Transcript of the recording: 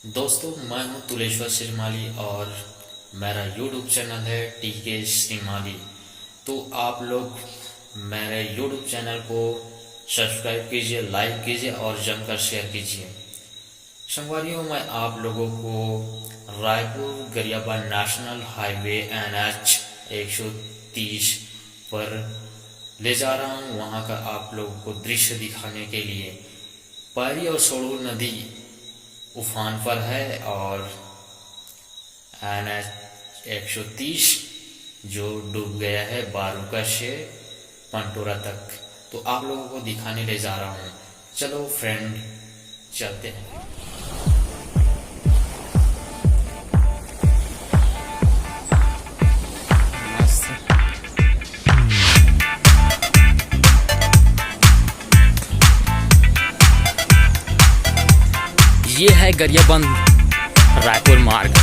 दोस्तों, मैं हूं तुलेश्वर श्रीमाली और मेरा यूट्यूब चैनल है टीके श्रीमाली। तो आप लोग मेरे यूट्यूब चैनल को सब्सक्राइब कीजिए, लाइक कीजिए और जमकर शेयर कीजिए। संगवारियों, मैं आप लोगों को Raipur Gariaband national highway NH 130 पर ले जा रहा हूं। वहां का आप लोगों को दृश्य दिखाने के लिए पारी और सोड़ू नदी उफान पर है और NH 130 जो डूब गया है बारूका से पंटोरा तक। तो आप लोगों को दिखाने ले जा रहा हूँ। चलो फ्रेंड, चलते हैं। ये है गरियाबंद रायपुर मार्ग।